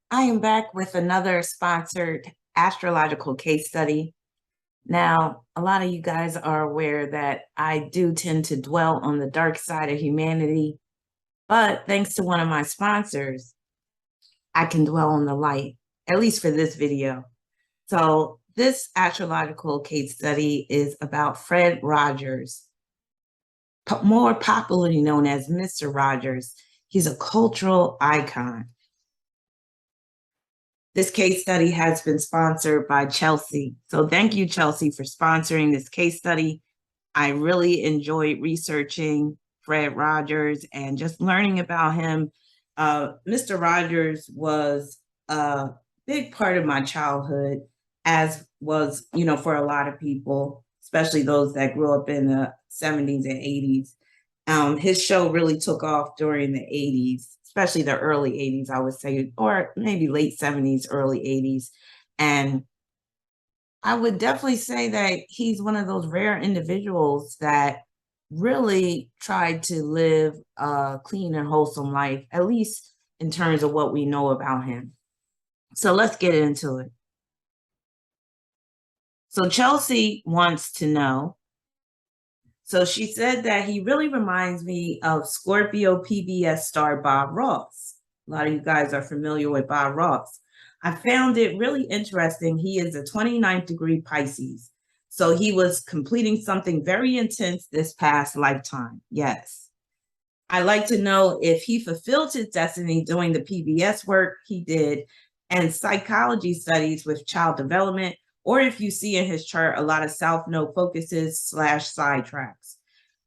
I am back with another sponsored astrological case study. Now, a lot of you guys are aware that I do tend to dwell on the dark side of humanity, but thanks to one of my sponsors, I can dwell on the light, at least for this video. So, this astrological case study is about Fred Rogers, more popularly known as Mr. Rogers. He's a cultural icon. This case study has been sponsored by Chelsea. So thank you, Chelsea, for sponsoring this case study. I really enjoyed researching Fred Rogers and just learning about him. Mr. Rogers was a big part of my childhood, as was, for a lot of people, especially those that grew up in the 70s and 80s. His show really took off during the 80s, especially the early 80s, I would say, or maybe late 70s, early 80s. And I would definitely say that he's one of those rare individuals that really tried to live a clean and wholesome life, at least in terms of what we know about him. So let's get into it. So Chelsea wants to know. So she said that he really reminds me of Scorpio PBS star Bob Ross. A lot of you guys are familiar with Bob Ross. I found it really interesting. He is a 29th degree Pisces. So he was completing something very intense this past lifetime. Yes. I'd like to know if he fulfilled his destiny doing the PBS work he did and psychology studies with child development, or if you see in his chart a lot of South Node focuses / sidetracks.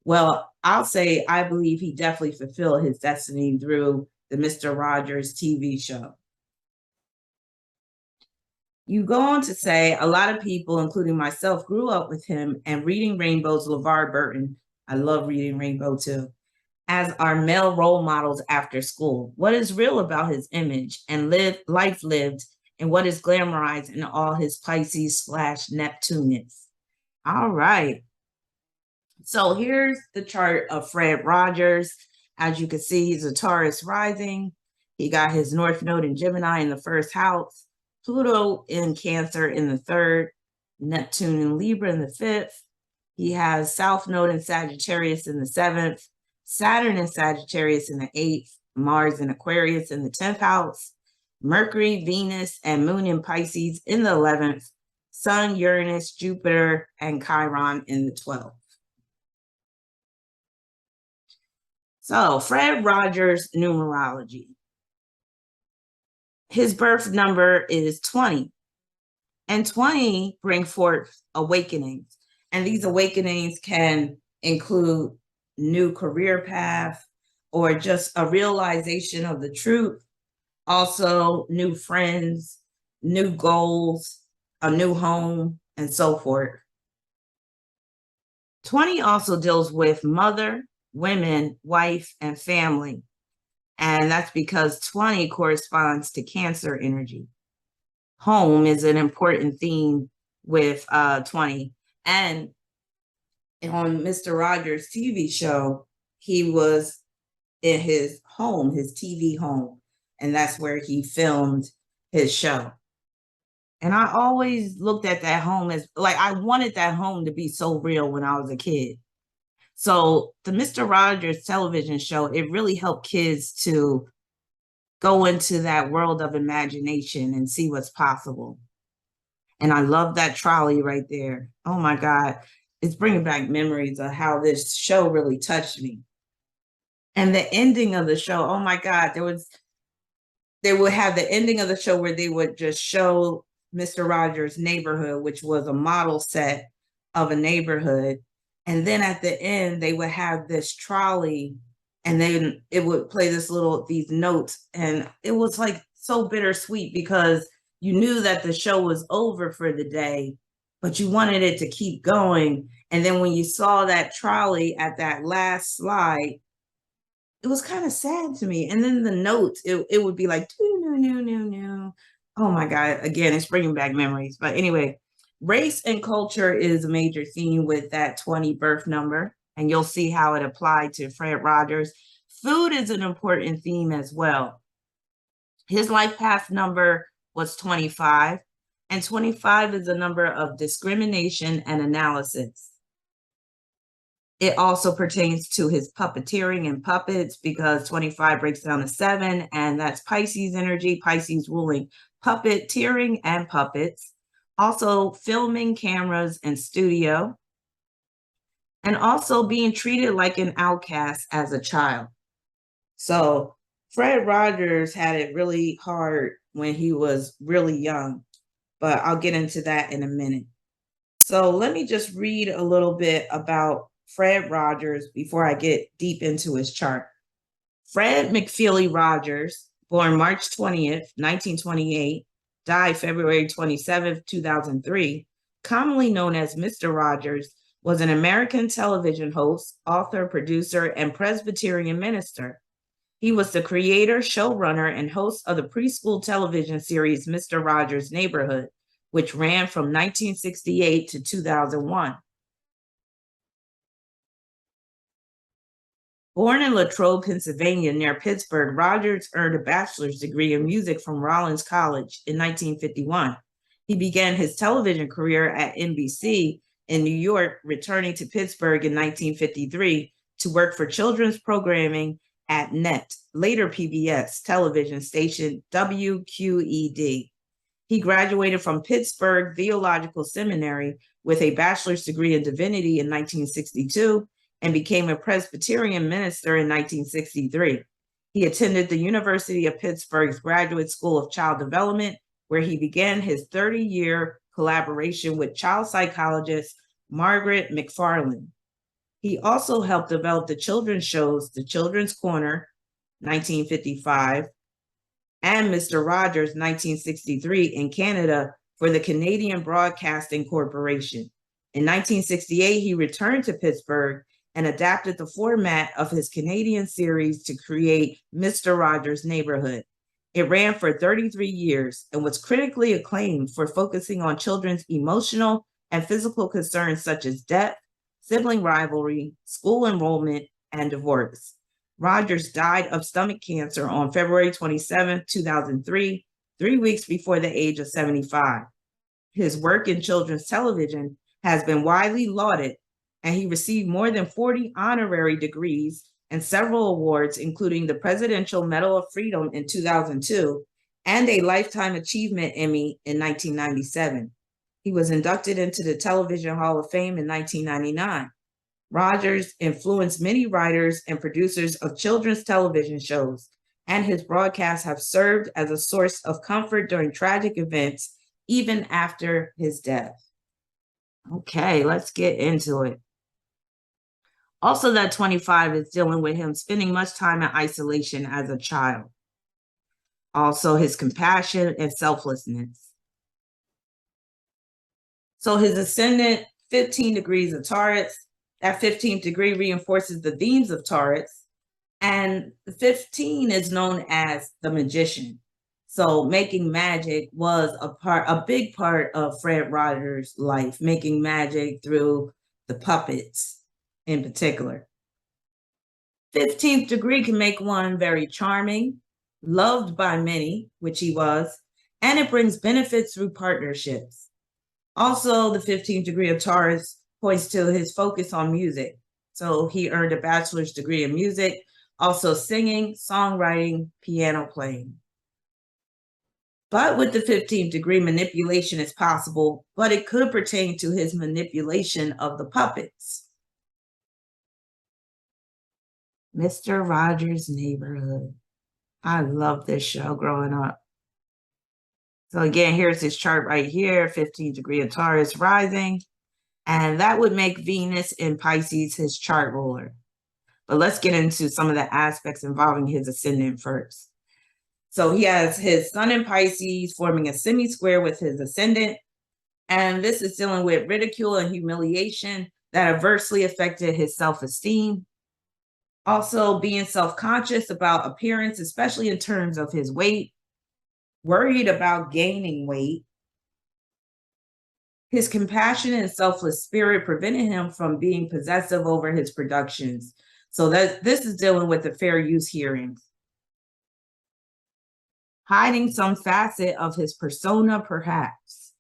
Well, I'll say I believe he definitely fulfilled his destiny through the Mr. Rogers TV show. You go on to say a lot of people, including myself, grew up with him and reading Rainbow's LeVar Burton. I love reading Rainbow too, as our male role models after school. What is real about his image and life lived, and what is glamorized in all his Pisces / Neptunus? All right. So here's the chart of Fred Rogers. As you can see, he's a Taurus rising. He got his North Node in Gemini in the first house, Pluto in Cancer in the third, Neptune in Libra in the fifth. He has South Node in Sagittarius in the seventh, Saturn in Sagittarius in the eighth, Mars in Aquarius in the 10th house, Mercury, Venus, and Moon in Pisces in the 11th, Sun, Uranus, Jupiter, and Chiron in the 12th. So Fred Rogers numerology. His birth number is 20, and 20 bring forth awakenings. And these awakenings can include new career path or just a realization of the truth, also new friends, new goals, a new home, and so forth. 20 also deals with mother, women, wife, and family. And that's because 20 corresponds to Cancer energy. Home is an important theme with 20. And on Mr. Rogers' TV show, he was in his home, his TV home, and that's where he filmed his show. And I always looked at that home as like I wanted that home to be so real when I was a kid. So the Mr. Rogers television show, it really helped kids to go into that world of imagination and see what's possible. And I love that trolley right there. Oh my God. It's bringing back memories of how this show really touched me. And the ending of the show, oh my God, they would have the ending of the show where they would just show Mr. Rogers' neighborhood, which was a model set of a neighborhood. And then at the end, they would have this trolley, and then it would play these notes. And it was like so bittersweet because you knew that the show was over for the day, but you wanted it to keep going. And then when you saw that trolley at that last slide, it was kind of sad to me. And then the notes, it would be like, no. Oh my God. Again, it's bringing back memories. But anyway, race and culture is a major theme with that 20 birth number. And you'll see how it applied to Fred Rogers. Food is an important theme as well. His life path number was 25, and 25 is a number of discrimination and analysis. It also pertains to his puppeteering and puppets because 25 breaks down to 7, and that's Pisces energy, Pisces ruling puppeteering and puppets, also filming cameras and studio, and also being treated like an outcast as a child. So Fred Rogers had it really hard when he was really young, but I'll get into that in a minute. So let me just read a little bit about Fred Rogers before I get deep into his chart. Fred McFeely Rogers, born March 20th, 1928, died February 27th, 2003, commonly known as Mr. Rogers, was an American television host, author, producer, and Presbyterian minister. He was the creator, showrunner, and host of the preschool television series Mr. Rogers' Neighborhood, which ran from 1968 to 2001. Born in Latrobe, Pennsylvania, near Pittsburgh, Rogers earned a bachelor's degree in music from Rollins College in 1951. He began his television career at NBC in New York, returning to Pittsburgh in 1953 to work for children's programming at NET, later PBS television station WQED. He graduated from Pittsburgh Theological Seminary with a bachelor's degree in divinity in 1962 and became a Presbyterian minister in 1963. He attended the University of Pittsburgh's Graduate School of Child Development, where he began his 30-year collaboration with child psychologist Margaret McFarland. He also helped develop the children's shows The Children's Corner, 1955, and Mr. Rogers, 1963, in Canada for the Canadian Broadcasting Corporation. In 1968, he returned to Pittsburgh and adapted the format of his Canadian series to create Mr. Rogers' Neighborhood. It ran for 33 years and was critically acclaimed for focusing on children's emotional and physical concerns such as death, sibling rivalry, school enrollment, and divorce. Rogers died of stomach cancer on February 27, 2003, 3 weeks before the age of 75. His work in children's television has been widely lauded, and he received more than 40 honorary degrees and several awards, including the Presidential Medal of Freedom in 2002 and a Lifetime Achievement Emmy in 1997. He was inducted into the Television Hall of Fame in 1999. Rogers influenced many writers and producers of children's television shows, and his broadcasts have served as a source of comfort during tragic events, even after his death. Okay, let's get into it. Also, that 25 is dealing with him spending much time in isolation as a child. Also, his compassion and selflessness. So his ascendant, 15 degrees of Taurus. That 15th degree reinforces the themes of Taurus. And 15 is known as the magician. So making magic was a big part of Fred Rogers' life, making magic through the puppets in particular. 15th degree can make one very charming, loved by many, which he was, and it brings benefits through partnerships. Also, the 15th degree of Taurus points to his focus on music. So he earned a bachelor's degree in music, also singing, songwriting, piano playing. But with the 15th degree, manipulation is possible, but it could pertain to his manipulation of the puppets. Mr. Rogers' Neighborhood. I loved this show growing up. So again, here's his chart right here, 15th degree of Taurus rising. And that would make Venus in Pisces his chart ruler. But let's get into some of the aspects involving his ascendant first. So he has his sun in Pisces forming a semi-square with his ascendant. And this is dealing with ridicule and humiliation that adversely affected his self-esteem. Also being self-conscious about appearance, especially in terms of his weight, worried about gaining weight. His compassionate and selfless spirit prevented him from being possessive over his productions. So this is dealing with the fair use hearings. hiding some facet of his persona, perhaps.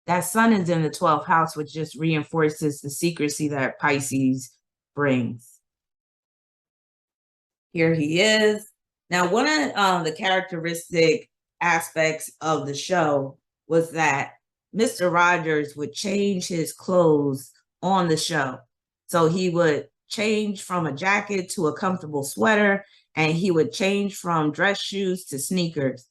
That sun is in the 12th house, which just reinforces the secrecy that Pisces brings. Here he is. Now, one of the characteristic aspects of the show was that Mr. Rogers would change his clothes on the show. So he would change from a jacket to a comfortable sweater, and he would change from dress shoes to sneakers.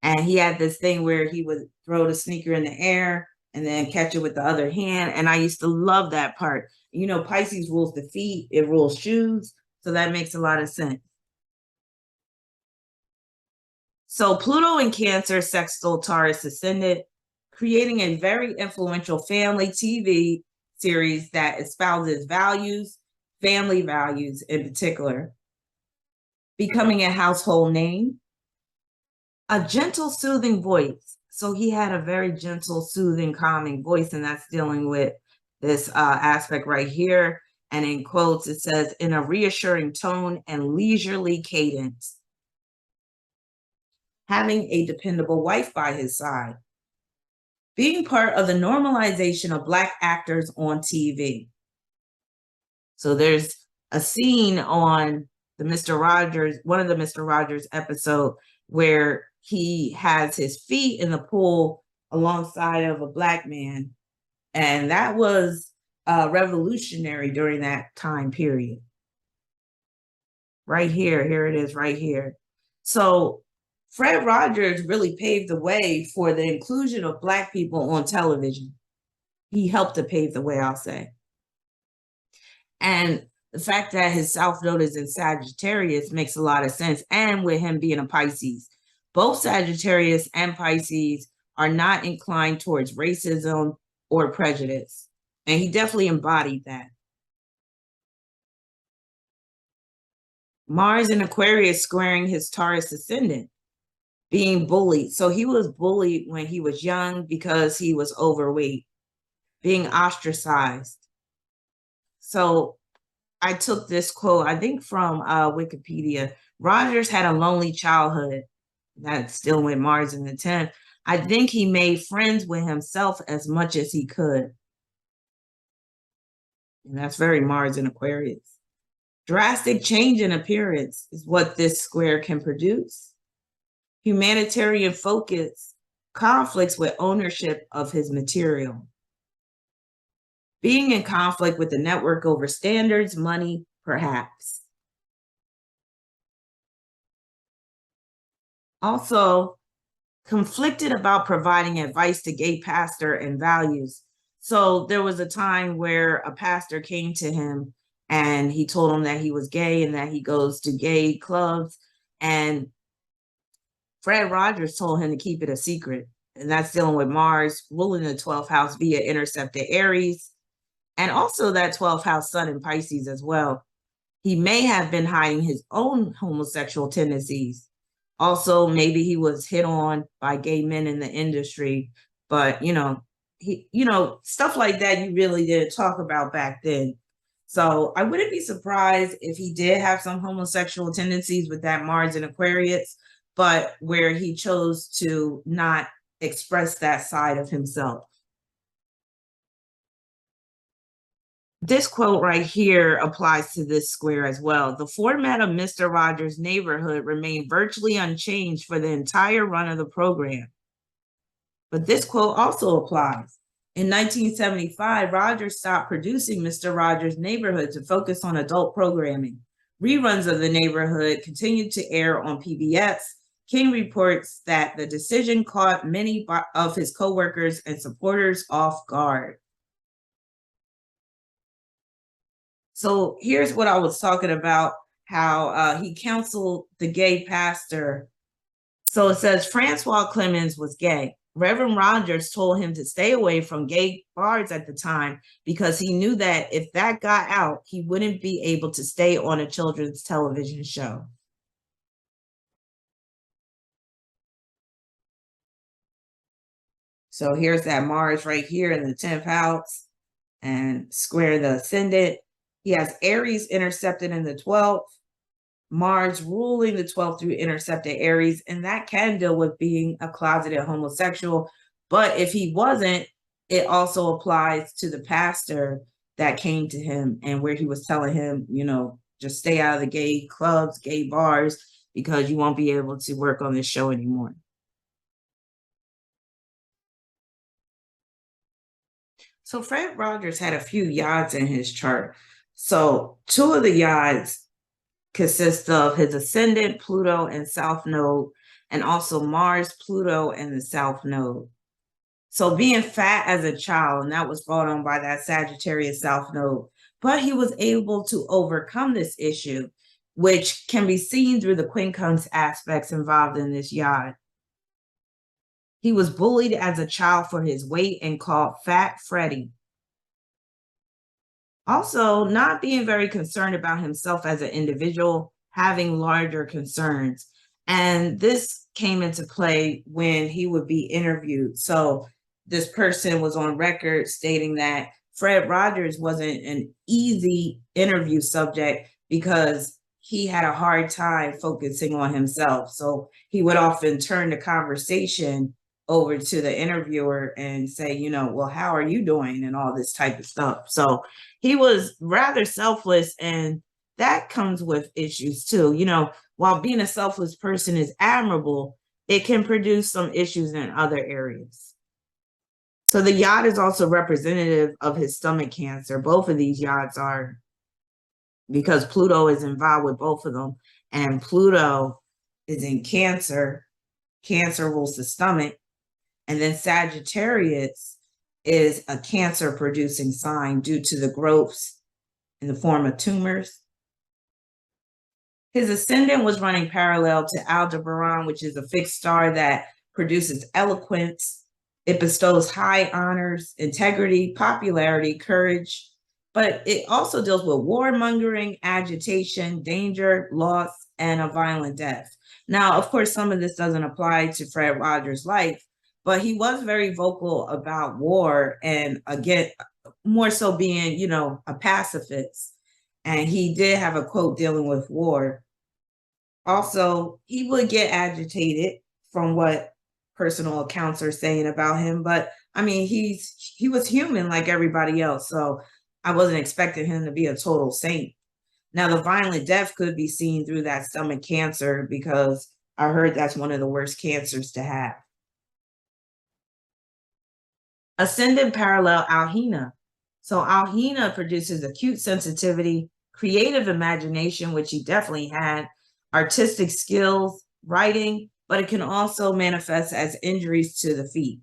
And he had this thing where he would throw the sneaker in the air and then catch it with the other hand. And I used to love that part. You know, Pisces rules the feet, it rules shoes. So that makes a lot of sense. So Pluto in Cancer, sextile Taurus ascendant, creating a very influential family TV series that espouses values, family values in particular. Becoming a household name. A gentle, soothing voice. So he had a very gentle, soothing, calming voice, and that's dealing with this aspect right here. And in quotes, it says, in a reassuring tone and leisurely cadence. Having a dependable wife by his side. Being part of the normalization of Black actors on TV. So there's a scene on the Mr. Rogers, one of the Mr. Rogers episode, where he has his feet in the pool alongside of a Black man. And that was revolutionary during that time period. Right here it is right here. So Fred Rogers really paved the way for the inclusion of Black people on television. He helped to pave the way, I'll say. And the fact that his South Node is in Sagittarius makes a lot of sense. And with him being a Pisces, both Sagittarius and Pisces are not inclined towards racism or prejudice. And he definitely embodied that. Mars in Aquarius squaring his Taurus ascendant, being bullied. So he was bullied when he was young because he was overweight, being ostracized. So I took this quote, I think from Wikipedia. Rogers had a lonely childhood. That's still with Mars in the 10th. I think he made friends with himself as much as he could. And that's very Mars in Aquarius. Drastic change in appearance is what this square can produce. Humanitarian focus conflicts with ownership of his material. Being in conflict with the network over standards, money, perhaps. Also, conflicted about providing advice to gay pastor and values. So there was a time where a pastor came to him and he told him that he was gay and that he goes to gay clubs. And Fred Rogers told him to keep it a secret. And that's dealing with Mars ruling the 12th house via intercepted Aries. And also that 12th house sun in Pisces as well. He may have been hiding his own homosexual tendencies. Also, maybe he was hit on by gay men in the industry, but stuff like that you really didn't talk about back then. So I wouldn't be surprised if he did have some homosexual tendencies with that Mars in Aquarius, but where he chose to not express that side of himself. This quote right here applies to this square as well. The format of Mr. Rogers' Neighborhood remained virtually unchanged for the entire run of the program. But this quote also applies. In 1975, Rogers stopped producing Mr. Rogers' Neighborhood to focus on adult programming. Reruns of the Neighborhood continued to air on PBS. King reports that the decision caught many of his coworkers and supporters off guard. So here's what I was talking about, how he counseled the gay pastor. So it says Francois Clemens was gay. Reverend Rogers told him to stay away from gay bars at the time because he knew that if that got out, he wouldn't be able to stay on a children's television show. So here's that Mars right here in the 10th house and square the ascendant. He has Aries intercepted in the 12th. Mars ruling the 12th through intercepted Aries, and that can deal with being a closeted homosexual. But if he wasn't, it also applies to the pastor that came to him and where he was telling him, just stay out of the gay clubs, gay bars, because you won't be able to work on this show anymore. So Fred Rogers had a few yods in his chart. So 2 of the yods consist of his ascendant, Pluto, and South Node, and also Mars, Pluto, and the South Node. So being fat as a child, and that was brought on by that Sagittarius South Node, but he was able to overcome this issue, which can be seen through the quincunx aspects involved in this yod. He was bullied as a child for his weight and called Fat Freddy. Also, not being very concerned about himself as an individual, having larger concerns. And this came into play when he would be interviewed. So this person was on record stating that Fred Rogers wasn't an easy interview subject because he had a hard time focusing on himself. So he would often turn the conversation over to the interviewer and say, well, how are you doing? And all this type of stuff. So he was rather selfless, and that comes with issues too. While being a selfless person is admirable, it can produce some issues in other areas. So the yod is also representative of his stomach cancer. Both of these yods are, because Pluto is involved with both of them, and Pluto is in Cancer. Cancer rules the stomach. And then Sagittarius is a cancer-producing sign due to the growths in the form of tumors. His ascendant was running parallel to Aldebaran, which is a fixed star that produces eloquence. It bestows high honors, integrity, popularity, courage, but it also deals with warmongering, agitation, danger, loss, and a violent death. Now, of course, some of this doesn't apply to Fred Rogers' life, but he was very vocal about war, and again, more so being, a pacifist. And he did have a quote dealing with war. Also, he would get agitated from what personal accounts are saying about him, but I mean, he was human like everybody else, so I wasn't expecting him to be a total saint. Now, the violent death could be seen through that stomach cancer, because I heard that's one of the worst cancers to have. Ascendant parallel Alhina. So Alhina produces acute sensitivity, creative imagination, which he definitely had, artistic skills, writing, but it can also manifest as injuries to the feet.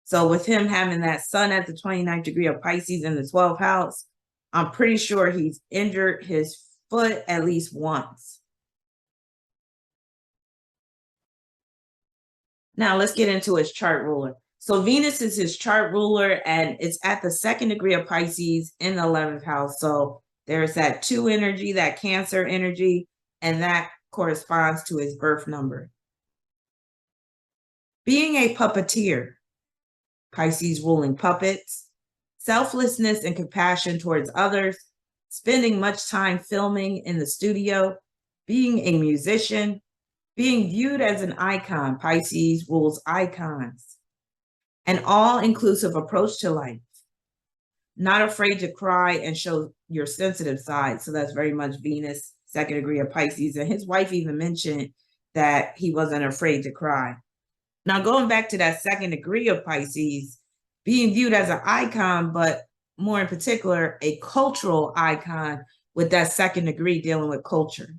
So with him having that sun at the 29th degree of Pisces in the 12th house, I'm pretty sure he's injured his foot at least once. Now let's get into his chart ruler. So Venus is his chart ruler, and it's at the 2nd degree of Pisces in the 11th house. So there's that 2 energy, that Cancer energy, and that corresponds to his birth number. Being a puppeteer, Pisces ruling puppets, selflessness and compassion towards others, spending much time filming in the studio, being a musician, being viewed as an icon, Pisces rules icons, an all-inclusive approach to life, not afraid to cry and show your sensitive side. So that's very much Venus, 2nd degree of Pisces. And his wife even mentioned that he wasn't afraid to cry. Now, going back to that 2nd degree of Pisces, being viewed as an icon, but more in particular, a cultural icon with that 2nd degree dealing with culture.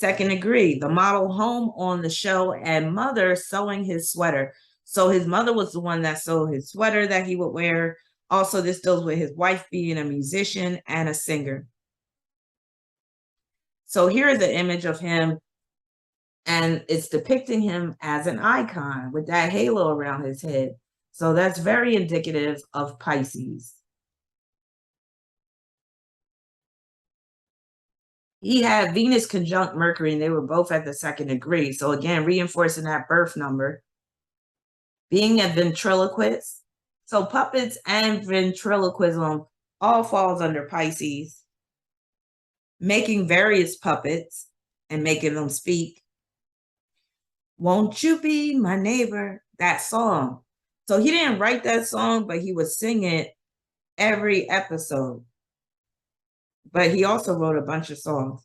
2nd degree, the model home on the show, and mother sewing his sweater. So his mother was the one that sewed his sweater that he would wear. Also, this deals with his wife being a musician and a singer. So here is an image of him, and it's depicting him as an icon with that halo around his head. So that's very indicative of Pisces. He had Venus conjunct Mercury, and they were both at the 2nd degree. So again, reinforcing that birth number. Being a ventriloquist. So puppets and ventriloquism all falls under Pisces. making various puppets and making them speak. Won't you be my neighbor? That song. So he didn't write that song, but he would sing it every episode. But he also wrote a bunch of songs.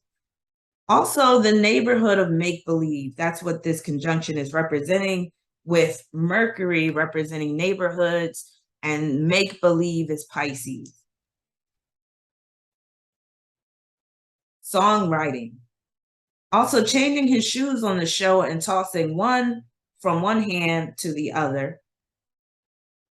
Also, the neighborhood of make-believe. That's what this conjunction is representing, with Mercury representing neighborhoods and make-believe is Pisces. Songwriting. Also changing his shoes on the show and tossing one from one hand to the other.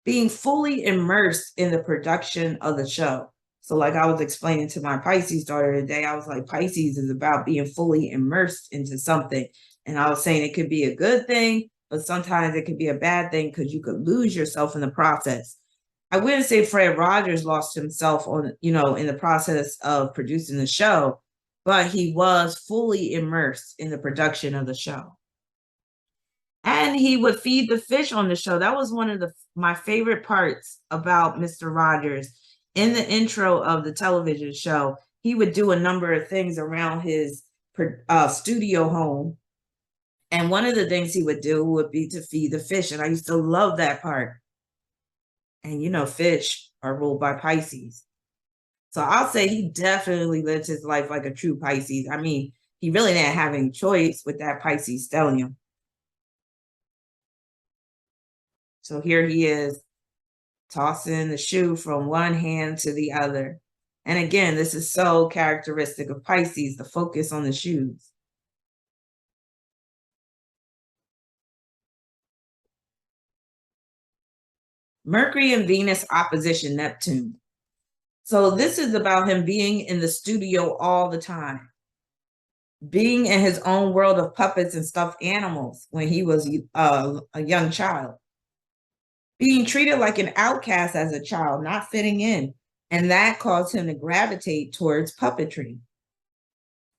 Being fully immersed in the production of the show. So like I was explaining to my Pisces daughter today, I was like, Pisces is about being fully immersed into something. And I was saying it could be a good thing, but sometimes it could be a bad thing because you could lose yourself in the process. I wouldn't say Fred Rogers lost himself on, in the process of producing the show, but he was fully immersed in the production of the show. And he would feed the fish on the show. That was one of my favorite parts about Mr. Rogers. In the intro of the television show, he would do a number of things around his studio home. And one of the things he would do would be to feed the fish. And I used to love that part. And fish are ruled by Pisces. So I'll say he definitely lived his life like a true Pisces. I mean, he really didn't have any choice with that Pisces stellium. So here he is, tossing the shoe from one hand to the other. And again, this is so characteristic of Pisces, the focus on the shoes. Mercury and Venus opposition Neptune. So this is about him being in the studio all the time, being in his own world of puppets and stuffed animals when he was a young child, being treated like an outcast as a child, not fitting in, and that caused him to gravitate towards puppetry.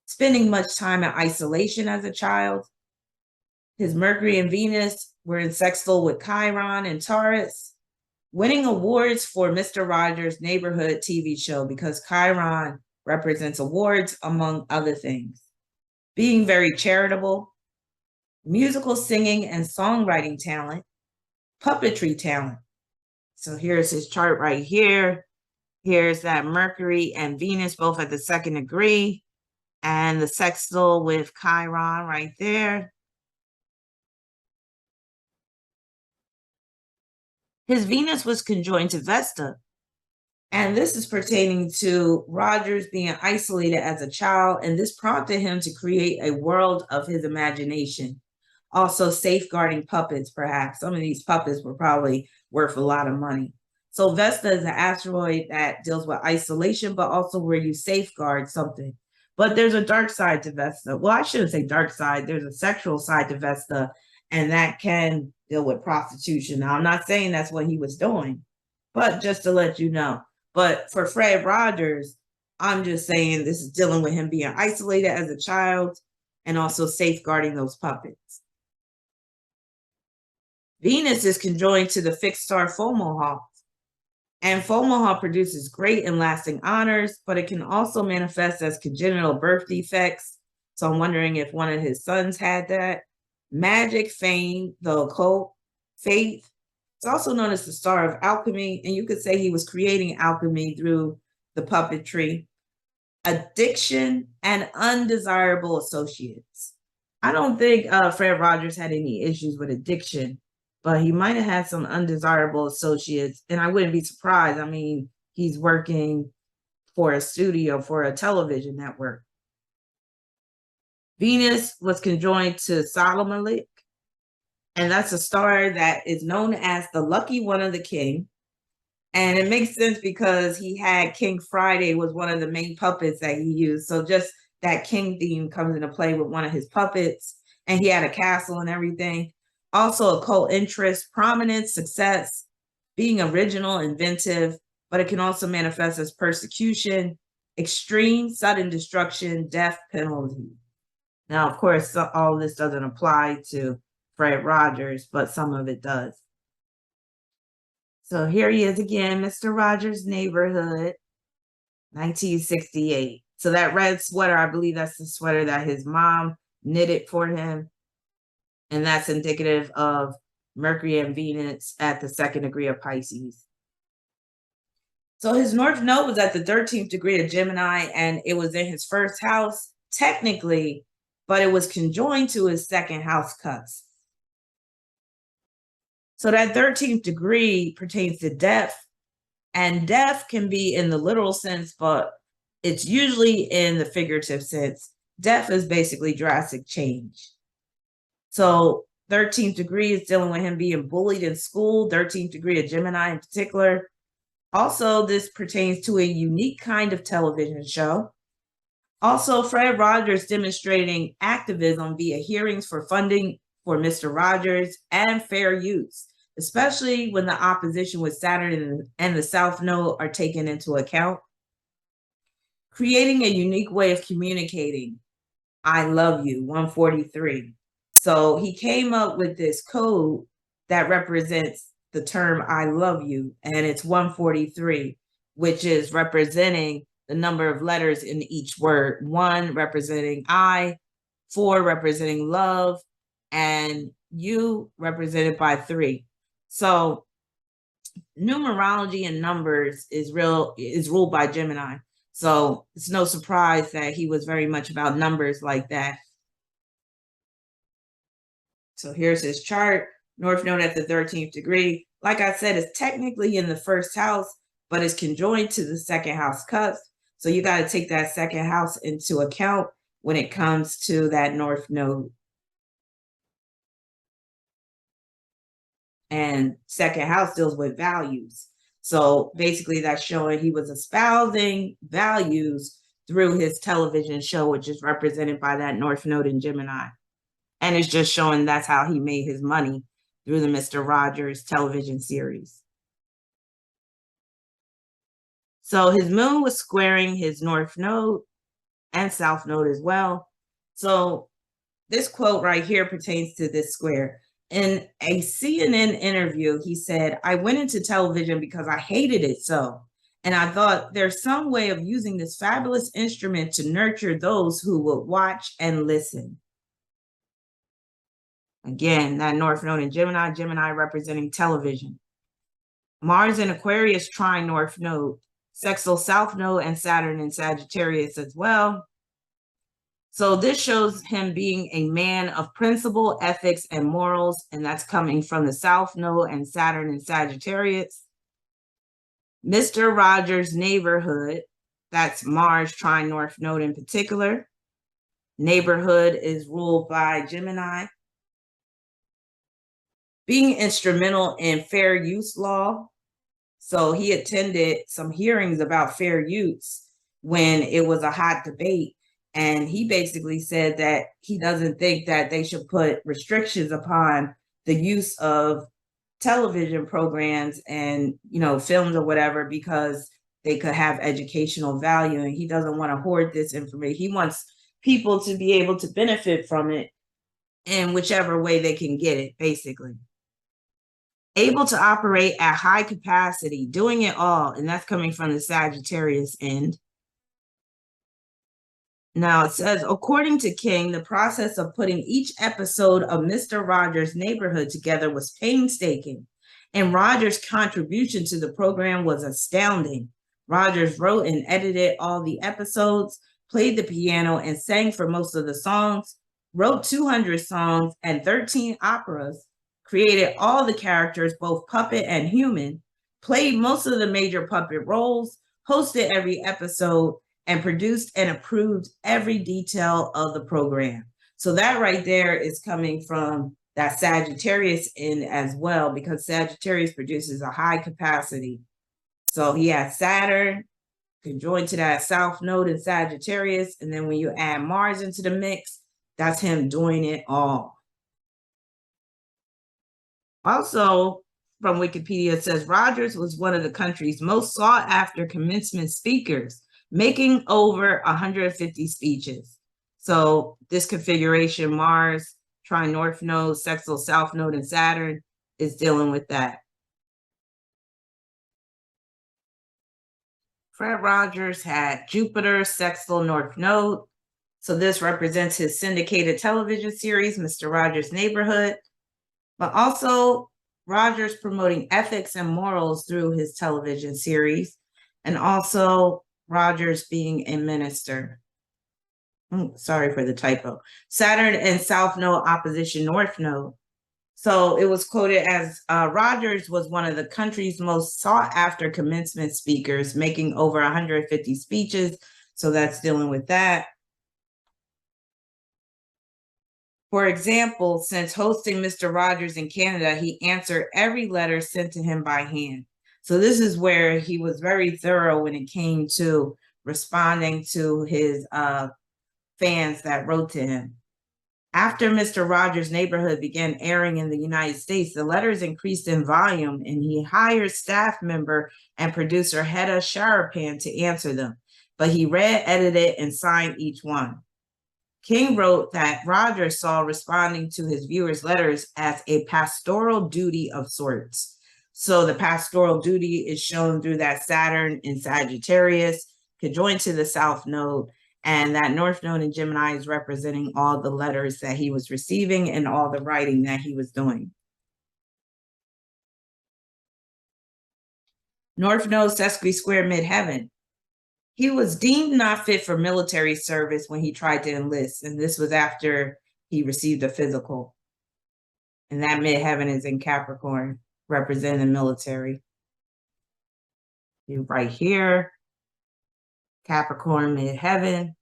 Spending much time in isolation as a child. His Mercury and Venus were in sextile with Chiron and Taurus. Winning awards for Mr. Rogers' Neighborhood TV show because Chiron represents awards, among other things. Being very charitable, musical singing and songwriting talent, puppetry talent. So here's his chart right here. Here's that Mercury and Venus both at the second degree, and the sextile with Chiron right there. His Venus was conjoined to Vesta. And this is pertaining to Rogers being isolated as a child, and this prompted him to create a world of his imagination. Also safeguarding puppets, perhaps. Some of these puppets were probably worth a lot of money. So Vesta is an asteroid that deals with isolation, but also where you safeguard something. But there's a dark side to Vesta. Well, I shouldn't say dark side. There's a sexual side to Vesta, and that can deal with prostitution. Now, I'm not saying that's what he was doing, but just to let you know. But for Fred Rogers, I'm just saying this is dealing with him being isolated as a child and also safeguarding those puppets. Venus is conjoined to the fixed star Fomalhaut. And Fomalhaut produces great and lasting honors, but it can also manifest as congenital birth defects. So I'm wondering if one of his sons had that. Magic, fame, the occult, faith. It's also known as the star of alchemy, and you could say he was creating alchemy through the puppetry. Addiction and undesirable associates. I don't think Fred Rogers had any issues with addiction, but he might have had some undesirable associates, and I wouldn't be surprised. I mean, he's working for a studio, for a television network. Venus was conjoined to Solomon, and that's a star that is known as the lucky one of the king. And it makes sense because he had King Friday was one of the main puppets that he used. So just that king theme comes into play with one of his puppets, and he had a castle and everything. Also occult interest, prominence, success, being original, inventive, but it can also manifest as persecution, extreme, sudden destruction, death penalty. Now, of course, all of this doesn't apply to Fred Rogers, but some of it does. So here he is again, Mr. Rogers' Neighborhood, 1968. So that red sweater, I believe that's the sweater that his mom knitted for him. And that's indicative of Mercury and Venus at the 2nd degree of Pisces. So his North Node was at the 13th degree of Gemini, and it was in his first house, technically, but it was conjoined to his second house cusp. So that 13th degree pertains to death, and death can be in the literal sense, but it's usually in the figurative sense. Death is basically drastic change. So 13th degree is dealing with him being bullied in school, 13th degree of Gemini in particular. Also, this pertains to a unique kind of television show. Also, Fred Rogers demonstrating activism via hearings for funding for Mr. Rogers and fair use, especially when the opposition with Saturn and the South Node are taken into account. Creating a unique way of communicating. I love you, 143. So he came up with this code that represents the term I love you, and it's 143, which is representing the number of letters in each word. 1 representing I, 4 representing love, and you represented by 3. So numerology and numbers is ruled by Gemini. So it's no surprise that he was very much about numbers like that. So here's his chart. North Node at the 13th degree. Like I said, it's technically in the first house, but it's conjoined to the second house cusp. So you got to take that second house into account when it comes to that North Node. And second house deals with values. So basically that's showing he was espousing values through his television show, which is represented by that North Node in Gemini. And it's just showing that's how he made his money through the Mr. Rogers television series. So his moon was squaring his North Node and South Node as well. So this quote right here pertains to this square. In a CNN interview, he said, I went into television because I hated it so. And I thought there's some way of using this fabulous instrument to nurture those who would watch and listen. Again, that North Node in Gemini, Gemini representing television. Mars in Aquarius trine North Node, sextile South Node, and Saturn in Sagittarius as well. So this shows him being a man of principle, ethics, and morals, and that's coming from the South Node and Saturn in Sagittarius. Mr. Rogers' neighborhood, that's Mars trine North Node in particular. Neighborhood is ruled by Gemini. Being instrumental in fair use law. So he attended some hearings about fair use when it was a hot debate. And he basically said that he doesn't think that they should put restrictions upon the use of television programs and, films or whatever, because they could have educational value. And he doesn't want to hoard this information. He wants people to be able to benefit from it in whichever way they can get it, basically. Able to operate at high capacity, doing it all, and that's coming from the Sagittarius end. Now it says, according to King, the process of putting each episode of Mr. Rogers' Neighborhood together was painstaking, and Rogers' contribution to the program was astounding. Rogers wrote and edited all the episodes, played the piano, and sang for most of the songs, wrote 200 songs and 13 operas, created all the characters, both puppet and human, played most of the major puppet roles, hosted every episode, and produced and approved every detail of the program. So that right there is coming from that Sagittarius end as well, because Sagittarius produces a high capacity. So he has Saturn conjoined to that South Node in Sagittarius. And then when you add Mars into the mix, that's him doing it all. Also, from Wikipedia, it says Rogers was one of the country's most sought after commencement speakers, making over 150 speeches. So this configuration, Mars, trine North Node, sextile South Node, and Saturn, is dealing with that. Fred Rogers had Jupiter sextile North Node. So this represents his syndicated television series, Mr. Rogers' Neighborhood, but also Rogers promoting ethics and morals through his television series, and also Rogers being a minister. Sorry for the typo. Saturn and South Node opposition North Node. So it was quoted as Rogers was one of the country's most sought after commencement speakers, making over 150 speeches. So that's dealing with that. For example, since hosting Mr. Rogers in Canada, he answered every letter sent to him by hand. So this is where he was very thorough when it came to responding to his fans that wrote to him. After Mr. Rogers' Neighborhood began airing in the United States, the letters increased in volume, and he hired staff member and producer Hedda Sharapan to answer them. But he read, edited, and signed each one. King wrote that Rogers saw responding to his viewers' letters as a pastoral duty of sorts. So the pastoral duty is shown through that Saturn in Sagittarius, conjoined to the South Node, and that North Node in Gemini is representing all the letters that he was receiving and all the writing that he was doing. North Node sesqui-square midheaven. He was deemed not fit for military service when he tried to enlist, and this was after he received a physical. And that midheaven is in Capricorn, representing the military. Right here, Capricorn midheaven.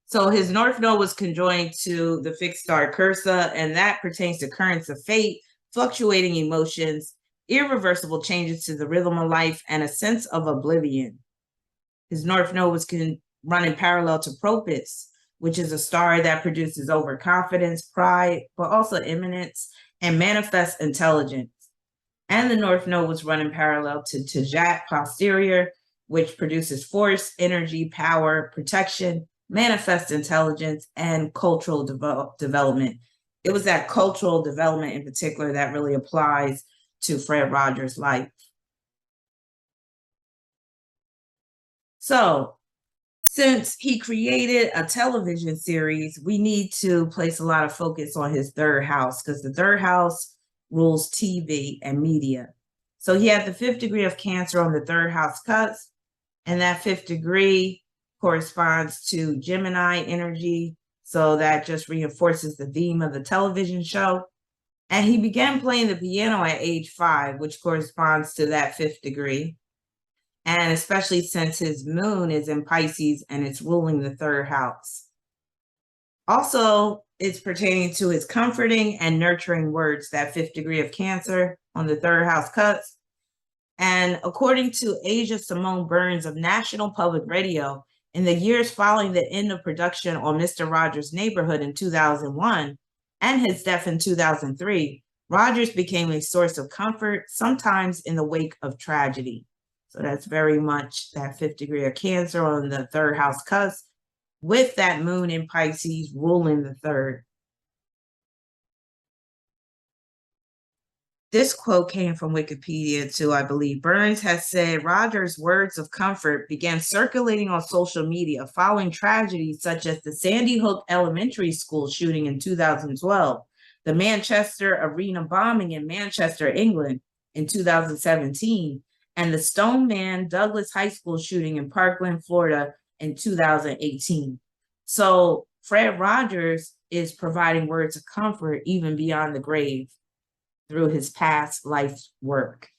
So his North Node was conjoined to the fixed star Cursa, and that pertains to currents of fate, fluctuating emotions, irreversible changes to the rhythm of life, and a sense of oblivion. His North Node was running parallel to Propus, which is a star that produces overconfidence, pride, but also imminence and manifest intelligence. And the North Node was running parallel to Tejat posterior, which produces force, energy, power, protection, manifest intelligence, and cultural development. It was that cultural development in particular that really applies to Fred Rogers' life. So since he created a television series, we need to place a lot of focus on his third house, because the third house rules TV and media. So he had the 5th degree of Cancer on the third house cusp, and that 5th degree corresponds to Gemini energy. So that just reinforces the theme of the television show. And he began playing the piano at age 5, which corresponds to that 5th degree. And especially since his moon is in Pisces and it's ruling the third house. Also, it's pertaining to his comforting and nurturing words, that 5th degree of Cancer on the third house cusp. And according to Asia Simone Burns of National Public Radio, in the years following the end of production on Mr. Rogers' Neighborhood in 2001 and his death in 2003, Rogers became a source of comfort, sometimes in the wake of tragedy. So that's very much that 5th degree of Cancer on the third house cusp, with that moon in Pisces ruling the third. This quote came from Wikipedia too, I believe. Burns has said Rogers' words of comfort began circulating on social media following tragedies such as the Sandy Hook Elementary School shooting in 2012, the Manchester Arena bombing in Manchester, England in 2017, and the Stoneman Douglas High School shooting in Parkland, Florida in 2018. So Fred Rogers is providing words of comfort even beyond the grave through his past life's work.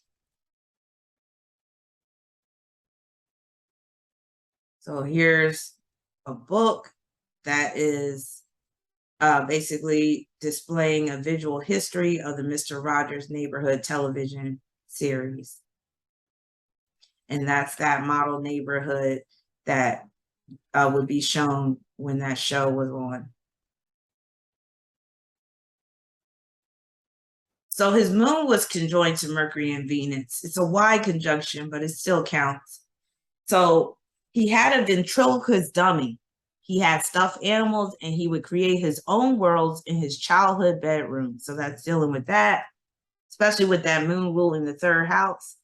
So here's a book that is basically displaying a visual history of the Mr. Rogers' Neighborhood television series. And that's that model neighborhood that would be shown when that show was on. So his moon was conjoined to Mercury and Venus. It's a wide conjunction, but it still counts. So he had a ventriloquist dummy. He had stuffed animals, and he would create his own worlds in his childhood bedroom. So that's dealing with that. especially with that moon ruling the third house.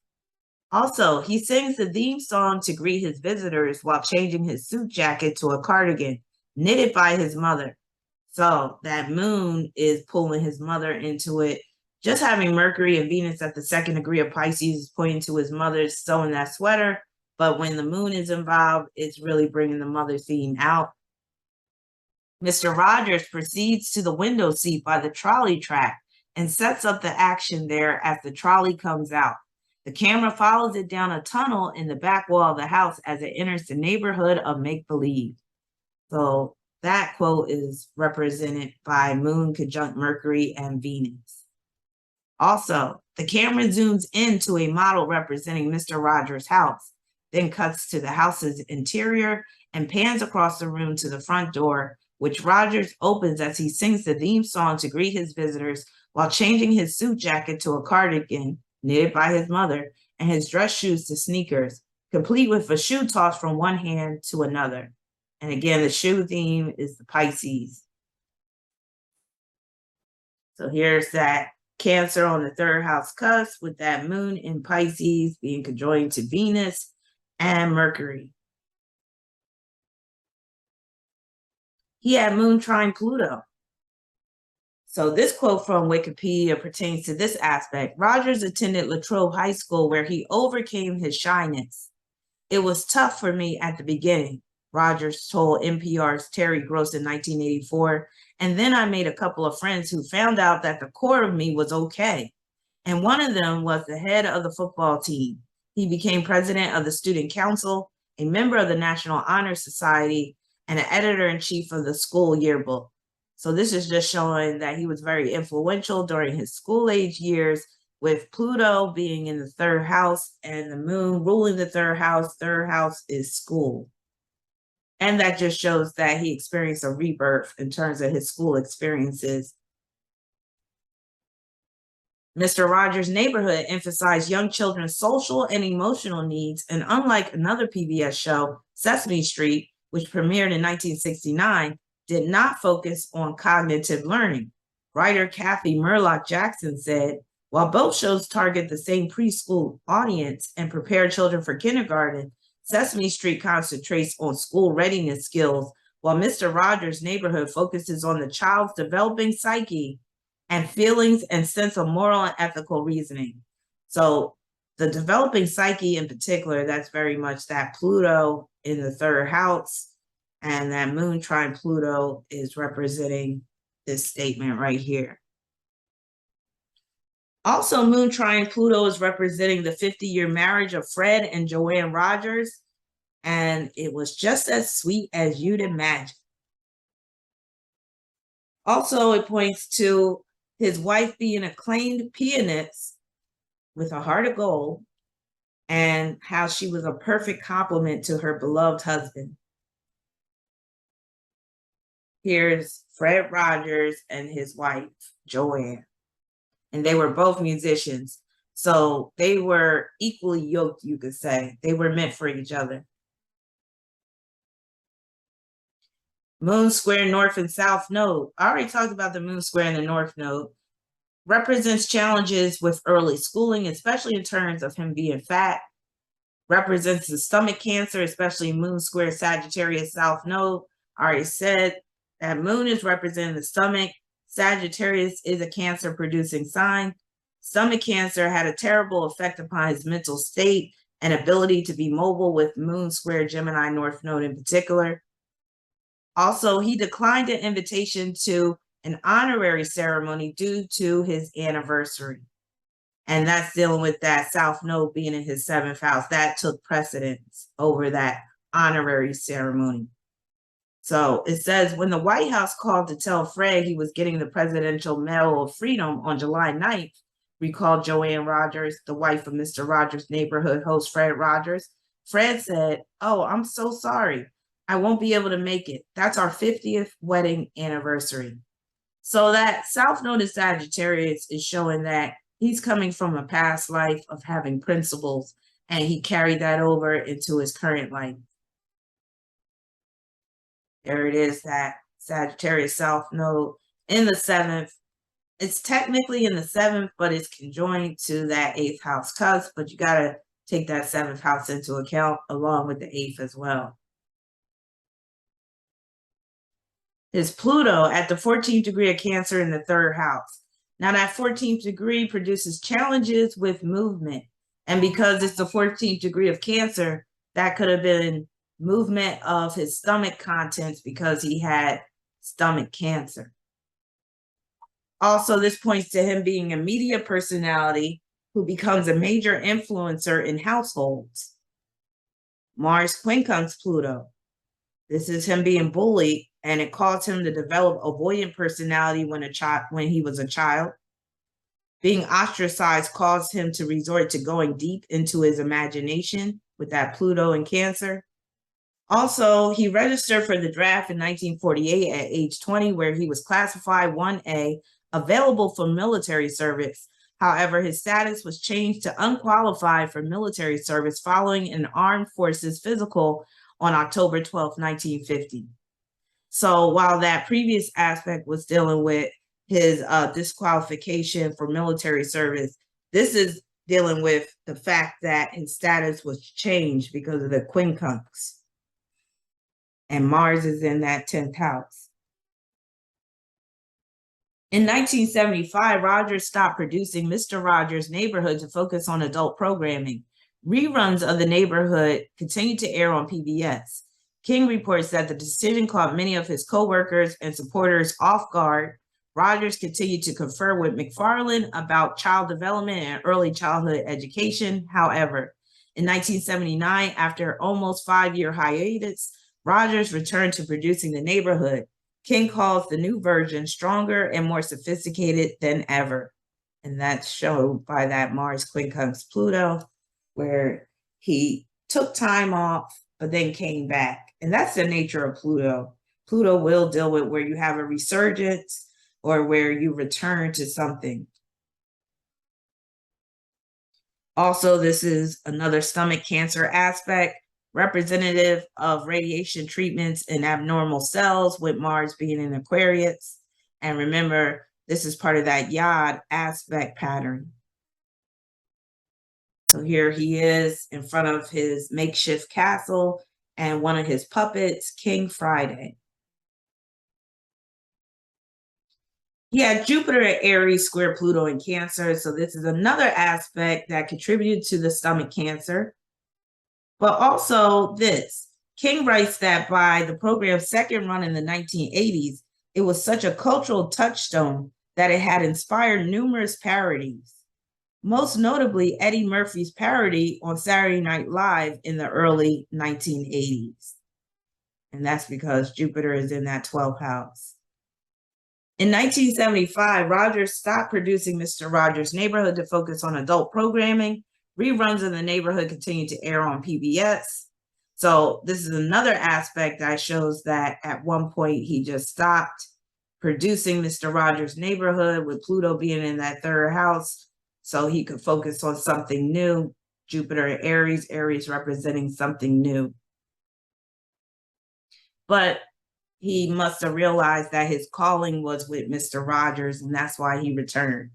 Also, he sings the theme song to greet his visitors while changing his suit jacket to a cardigan knitted by his mother. So that moon is pulling his mother into it. Just having Mercury and Venus at the second degree of Pisces is pointing to his mother sewing that sweater. But when the moon is involved, it's really bringing the mother theme out. Mr. Rogers proceeds to the window seat by the trolley track and sets up the action there as the trolley comes out. The camera follows it down a tunnel in the back wall of the house as it enters the neighborhood of make-believe. So that quote is represented by Moon conjunct Mercury and Venus. Also, the camera zooms into a model representing Mr. Rogers' house, then cuts to the house's interior and pans across the room to the front door, which Rogers opens as he sings the theme song to greet his visitors while changing his suit jacket to a cardigan knitted by his mother and his dress shoes to sneakers, complete with a shoe toss from one hand to another. And again, the shoe theme is the Pisces. So here's that Cancer on the third house cusp with that moon in Pisces being conjoined to Venus and Mercury. He had moon trine Pluto. So this quote from Wikipedia pertains to this aspect. Rogers attended Latrobe High School where he overcame his shyness. It was tough for me at the beginning, Rogers told NPR's Terry Gross in 1984. And then I made a couple of friends who found out that the core of me was okay. And one of them was the head of the football team. He became president of the student council, a member of the National Honor Society, and an editor-in-chief of the school yearbook. So this is just showing that he was very influential during his school-age years, with Pluto being in the third house and the moon ruling the third house. Third house is school. And that just shows that he experienced a rebirth in terms of his school experiences. Mr. Rogers' Neighborhood emphasized young children's social and emotional needs, and unlike another PBS show, Sesame Street, which premiered in 1969, did not focus on cognitive learning. Writer Kathy Murlock Jackson said, while both shows target the same preschool audience and prepare children for kindergarten, Sesame Street concentrates on school readiness skills, while Mr. Rogers' Neighborhood focuses on the child's developing psyche and feelings and sense of moral and ethical reasoning. So the developing psyche in particular, that's very much that Pluto in the third house, and that moon trine Pluto is representing this statement right here. Also, moon trine Pluto is representing the 50-year marriage of Fred and Joanne Rogers, and it was just as sweet as you'd imagine. Also, it points to his wife being an acclaimed pianist with a heart of gold, and how she was a perfect complement to her beloved husband. Here's Fred Rogers and his wife, Joanne. And they were both musicians. So they were equally yoked, you could say. They were meant for each other. Moon square North and South Node. I already talked about the Moon square and the North Node. Represents challenges with early schooling, especially in terms of him being fat. Represents the stomach cancer, especially Moon square Sagittarius South Node. I already said that Moon is representing the stomach. Sagittarius is a cancer-producing sign. Stomach cancer had a terrible effect upon his mental state and ability to be mobile with Moon square Gemini North Node in particular. Also, he declined an invitation to an honorary ceremony due to his anniversary. And that's dealing with that South Node being in his 7th house. That took precedence over that honorary ceremony. So it says, when the White House called to tell Fred he was getting the Presidential Medal of Freedom on July 9th, recalled Joanne Rogers, the wife of Mr. Rogers' Neighborhood host Fred Rogers. Fred said, "Oh, I'm so sorry. I won't be able to make it. That's our 50th wedding anniversary." So that South Node of Sagittarius is showing that he's coming from a past life of having principles, and he carried that over into his current life. There it is, that Sagittarius South Node in the 7th, It's technically in the 7th, but it's conjoined to that 8th house cusp, but you got to take that 7th house into account along with the 8th as well. Is Pluto at the 14th degree of Cancer in the 3rd house. Now that 14th degree produces challenges with movement. And because it's the 14th degree of Cancer, that could have been movement of his stomach contents because he had stomach cancer. Also, this points to him being a media personality who becomes a major influencer in households. Mars quincunx Pluto. This is him being bullied, and it caused him to develop avoidant personality when he was a child. Being ostracized caused him to resort to going deep into his imagination with that Pluto in Cancer. Also, he registered for the draft in 1948 at age 20, where he was classified 1A, available for military service. However, his status was changed to unqualified for military service following an armed forces physical on October 12, 1950. So while that previous aspect was dealing with his disqualification for military service, this is dealing with the fact that his status was changed because of the quincunx. And Mars is in that 10th house. In 1975, Rogers stopped producing Mr. Rogers' Neighborhood to focus on adult programming. Reruns of The Neighborhood continued to air on PBS. King reports that the decision caught many of his co-workers and supporters off guard. Rogers continued to confer with McFarlane about child development and early childhood education. However, in 1979, after almost 5-year hiatus, Rogers returned to producing The Neighborhood. King calls the new version stronger and more sophisticated than ever. And that's shown by that Mars quincunx Pluto, where he took time off, but then came back. And that's the nature of Pluto. Pluto will deal with where you have a resurgence or where you return to something. Also, this is another stomach cancer aspect, representative of radiation treatments in abnormal cells, with Mars being in Aquarius. And remember, this is part of that Yod aspect pattern. So here he is in front of his makeshift castle and one of his puppets, King Friday. He had Jupiter at Aries square Pluto in Cancer. So this is another aspect that contributed to the stomach cancer. But also this, King writes that by the program's second run in the 1980s, it was such a cultural touchstone that it had inspired numerous parodies. Most notably, Eddie Murphy's parody on Saturday Night Live in the early 1980s. And that's because Jupiter is in that 12th house. In 1975, Rogers stopped producing Mr. Rogers' Neighborhood to focus on adult programming. Reruns of The Neighborhood continued to air on PBS. So this is another aspect that shows that at one point he just stopped producing Mr. Rogers' Neighborhood, with Pluto being in that 3rd house, so he could focus on something new. Jupiter Aries, Aries representing something new. But he must have realized that his calling was with Mr. Rogers, and that's why he returned.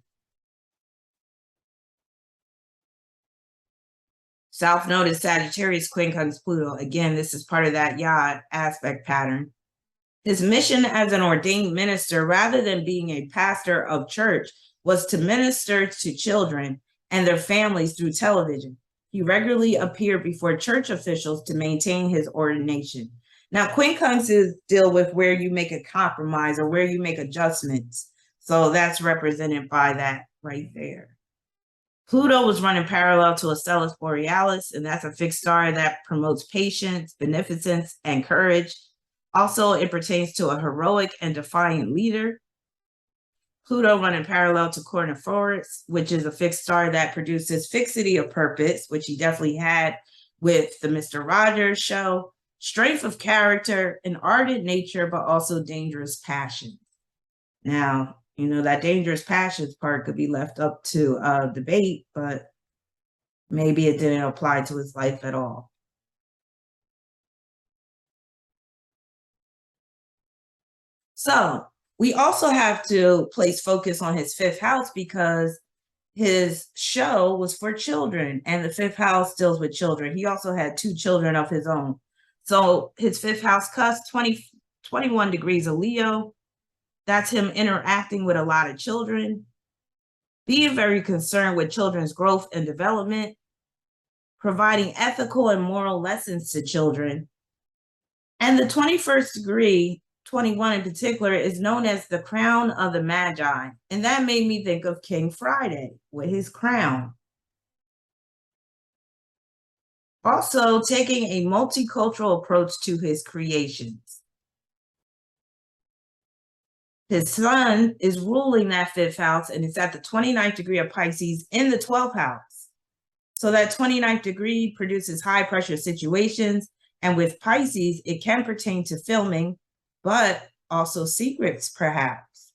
South Node is Sagittarius quincunx Pluto. Again, this is part of that Yod aspect pattern. His mission as an ordained minister, rather than being a pastor of church, was to minister to children and their families through television. He regularly appeared before church officials to maintain his ordination. Now, quincunxes deal with where you make a compromise or where you make adjustments. So that's represented by that right there. Pluto was running parallel to Stellus Borealis, and that's a fixed star that promotes patience, beneficence, and courage. Also, it pertains to a heroic and defiant leader. Pluto running parallel to Corniforus, which is a fixed star that produces fixity of purpose, which he definitely had with the Mr. Rogers show. Strength of character, an ardent nature, but also dangerous passion. Now, you know, that dangerous passions part could be left up to debate, but maybe it didn't apply to his life at all. So We also have to place focus on his fifth house because his show was for children, and the fifth house deals with children. He also had 2 children of his own. So his fifth house cusp, 21 degrees of Leo. That's him interacting with a lot of children, being very concerned with children's growth and development, providing ethical and moral lessons to children. And the 21st degree, 21 in particular, is known as the crown of the Magi. And that made me think of King Friday with his crown. Also, taking a multicultural approach to his creations. His sun is ruling that fifth house, and it's at the 29th degree of Pisces in the 12th house. So that 29th degree produces high pressure situations. And with Pisces, it can pertain to filming, but also secrets, perhaps.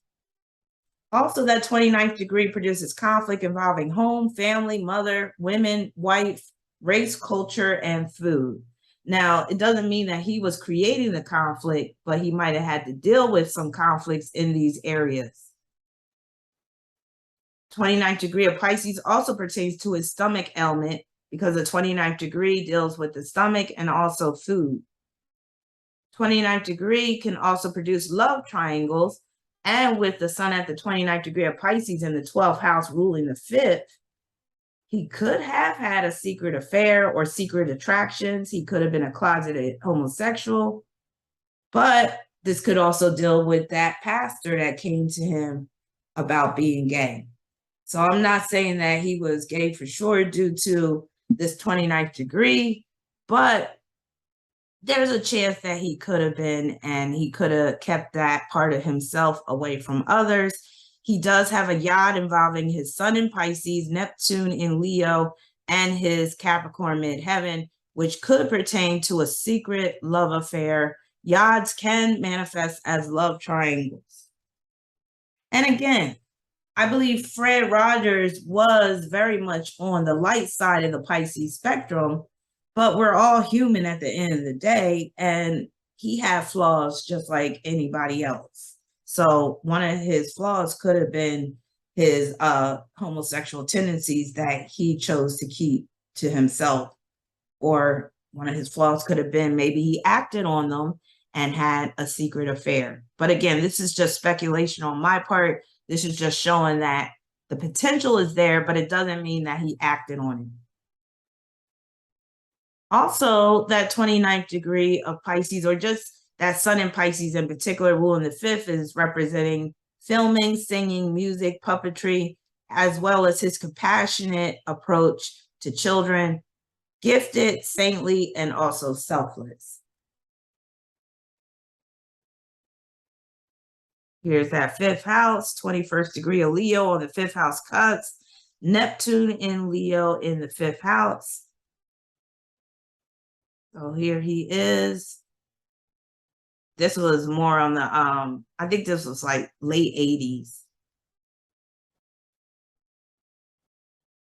Also, that 29th degree produces conflict involving home, family, mother, women, wife, race, culture, and food. Now, it doesn't mean that he was creating the conflict, but he might have had to deal with some conflicts in these areas. 29th degree of Pisces also pertains to his stomach element because the 29th degree deals with the stomach and also food. 29th degree can also produce love triangles, and with the sun at the 29th degree of Pisces in the 12th house ruling the 5th, he could have had a secret affair or secret attractions. He could have been a closeted homosexual, but this could also deal with that pastor that came to him about being gay. So I'm not saying that he was gay for sure due to this 29th degree, but there's a chance that he could have been, and he could have kept that part of himself away from others. He does have a yod involving his sun in Pisces, Neptune in Leo, and his Capricorn midheaven, which could pertain to a secret love affair. Yods can manifest as love triangles. And again, I believe Fred Rogers was very much on the light side of the Pisces spectrum, but we're all human at the end of the day, and he had flaws just like anybody else. So one of his flaws could have been his homosexual tendencies that he chose to keep to himself, or one of his flaws could have been maybe he acted on them and had a secret affair. But again, this is just speculation on my part. This is just showing that the potential is there, but it doesn't mean that he acted on it. Also, that 29th degree of Pisces, or just that sun in Pisces in particular, ruling the 5th, is representing filming, singing, music, puppetry, as well as his compassionate approach to children, gifted, saintly, and also selfless. Here's that 5th house, 21st degree of Leo on the 5th house cusp, Neptune in Leo in the 5th house. So here he is. This was more on the, I think this was like late 80s.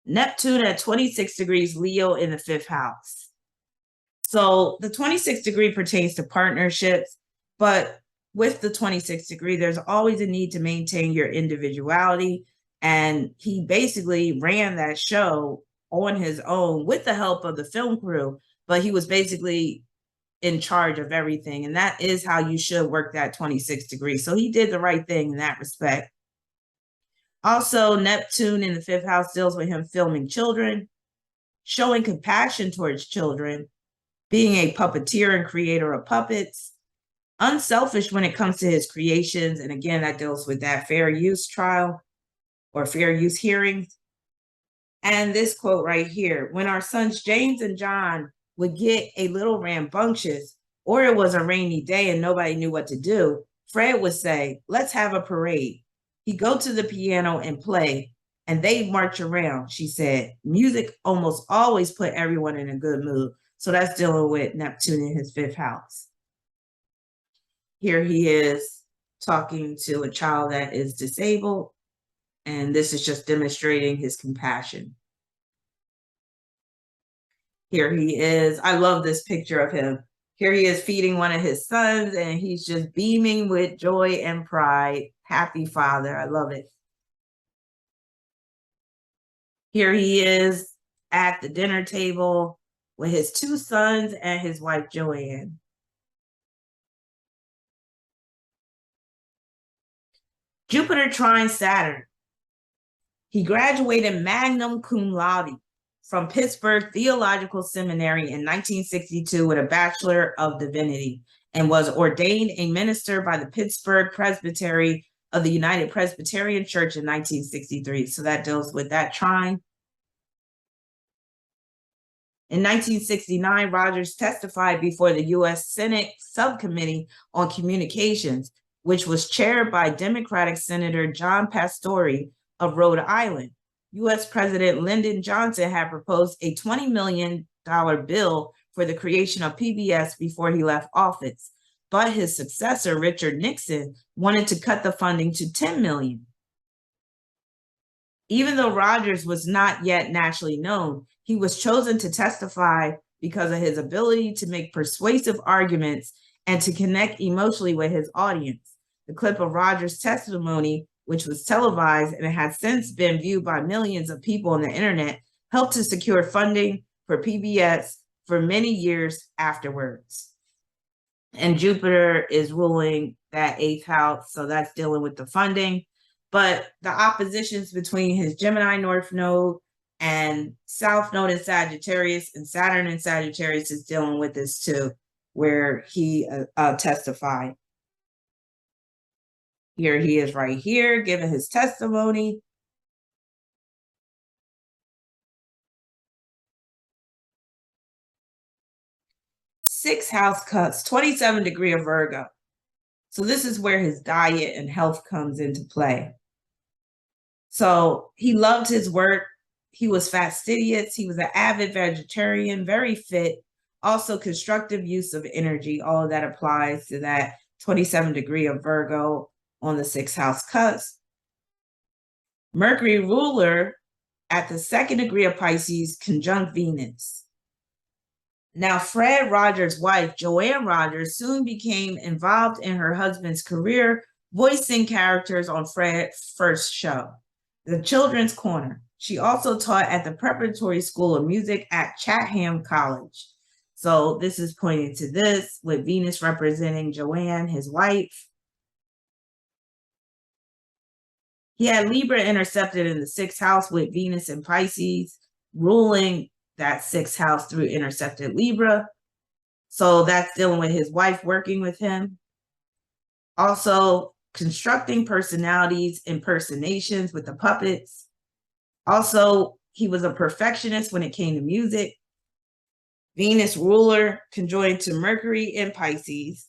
Neptune at 26 degrees Leo in the 5th house. So the 26th degree pertains to partnerships, but with the 26th degree, there's always a need to maintain your individuality. And he basically ran that show on his own with the help of the film crew, but he was basically in charge of everything. And that is how you should work that 26 degrees. So he did the right thing in that respect. Also, Neptune in the 5th house deals with him filming children, showing compassion towards children, being a puppeteer and creator of puppets, unselfish when it comes to his creations. And again, that deals with that fair use trial or fair use hearings. And this quote right here, when our sons James and John would get a little rambunctious, or it was a rainy day and nobody knew what to do, Fred would say, let's have a parade. He'd go to the piano and play, and they'd march around, she said. Music almost always put everyone in a good mood. So that's dealing with Neptune in his 5th house. Here he is talking to a child that is disabled, and this is just demonstrating his compassion. Here he is. I love this picture of him. Here he is feeding one of his sons, and he's just beaming with joy and pride. Happy father. I love it. Here he is at the dinner table with his two sons and his wife, Joanne. Jupiter trine Saturn. He graduated magna cum laude from Pittsburgh Theological Seminary in 1962 with a Bachelor of Divinity and was ordained a minister by the Pittsburgh Presbytery of the United Presbyterian Church in 1963. So that deals with that trine. In 1969, Rogers testified before the U.S. Senate Subcommittee on Communications, which was chaired by Democratic Senator John Pastore of Rhode Island. U.S. President Lyndon Johnson had proposed a $20 million bill for the creation of PBS before he left office, but his successor, Richard Nixon, wanted to cut the funding to $10 million. Even though Rogers was not yet nationally known, he was chosen to testify because of his ability to make persuasive arguments and to connect emotionally with his audience. The clip of Rogers' testimony, which was televised and has since been viewed by millions of people on the internet, helped to secure funding for PBS for many years afterwards. And Jupiter is ruling that 8th house, so that's dealing with the funding. But the oppositions between his Gemini North Node and South Node in Sagittarius and Saturn in Sagittarius is dealing with this too, where he testified. Here he is right here, giving his testimony. Sixth house cuts, 27 degree of Virgo. So this is where his diet and health comes into play. So he loved his work. He was fastidious. He was an avid vegetarian, very fit, also constructive use of energy. All of that applies to that 27 degree of Virgo on the 6th house cusp. Mercury ruler at the 2nd degree of Pisces conjunct Venus. Now, Fred Rogers' wife, Joanne Rogers, soon became involved in her husband's career, voicing characters on Fred's first show, The Children's Corner. She also taught at the Preparatory School of Music at Chatham College. So this is pointing to this, with Venus representing Joanne, his wife. He had Libra intercepted in the 6th house with Venus and Pisces, ruling that 6th house through intercepted Libra. So that's dealing with his wife working with him. Also constructing personalities, impersonations with the puppets. Also, he was a perfectionist when it came to music. Venus ruler conjoined to Mercury in Pisces.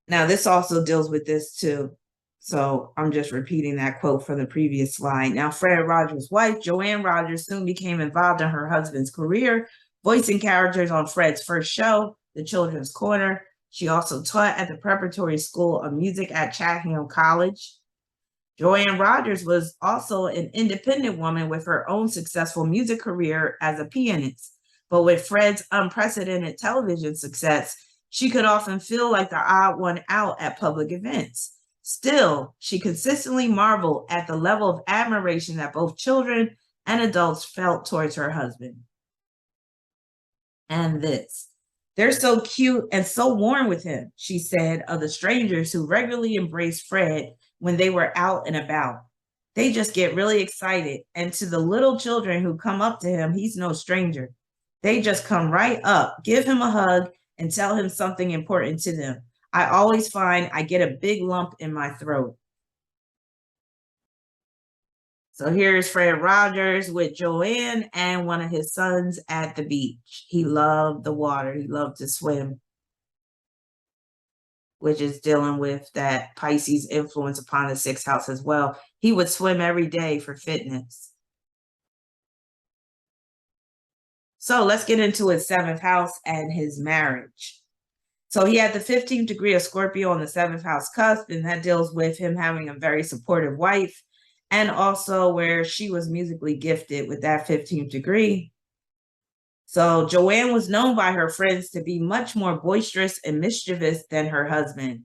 Now, this also deals with this too. So I'm just repeating that quote from the previous slide. Now, Fred Rogers' wife, Joanne Rogers, soon became involved in her husband's career, voicing characters on Fred's first show, The Children's Corner. She also taught at the Preparatory School of Music at Chatham College. Joanne Rogers was also an independent woman with her own successful music career as a pianist. But with Fred's unprecedented television success, she could often feel like the odd one out at public events. Still, she consistently marveled at the level of admiration that both children and adults felt towards her husband. And this, they're so cute and so warm with him, she said of the strangers who regularly embraced Fred when they were out and about. They just get really excited. And to the little children who come up to him, he's no stranger. They just come right up, give him a hug, and tell him something important to them. I always find I get a big lump in my throat. So here's Fred Rogers with Joanne and one of his sons at the beach. He loved the water. He loved to swim, which is dealing with that Pisces influence upon the 6th house as well. He would swim every day for fitness. So let's get into his 7th house and his marriage. So he had the 15th degree of Scorpio on the 7th house cusp, and that deals with him having a very supportive wife, and also where she was musically gifted with that 15th degree. So Joanne was known by her friends to be much more boisterous and mischievous than her husband.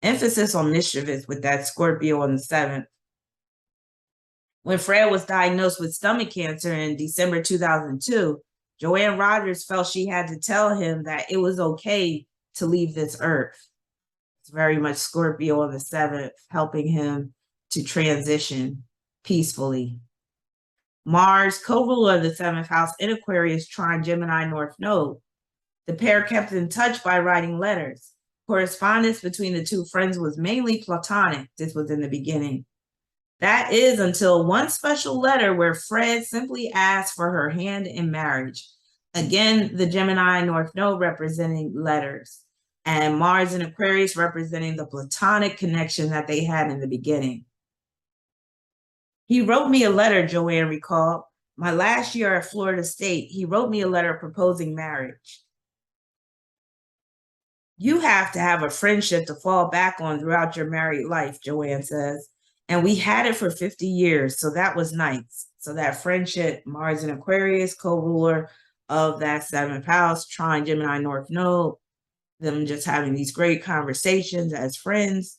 Emphasis on mischievous with that Scorpio on the 7th. When Fred was diagnosed with stomach cancer in December 2002, Joanne Rogers felt she had to tell him that it was okay to leave this earth. It's very much Scorpio on the 7th, helping him to transition peacefully. Mars, co-ruler of the 7th house in Aquarius, trine Gemini North Node. The pair kept in touch by writing letters. Correspondence between the two friends was mainly platonic. This was in the beginning. That is until one special letter where Fred simply asked for her hand in marriage. Again, the Gemini North Node representing letters, and Mars in Aquarius representing the platonic connection that they had in the beginning. He wrote me a letter, Joanne recalled. My last year at Florida State, he wrote me a letter proposing marriage. You have to have a friendship to fall back on throughout your married life, Joanne says. And we had it for 50 years, so that was nice. So that friendship, Mars in Aquarius, co-ruler of that 7th house, trine Gemini North Node, them just having these great conversations as friends.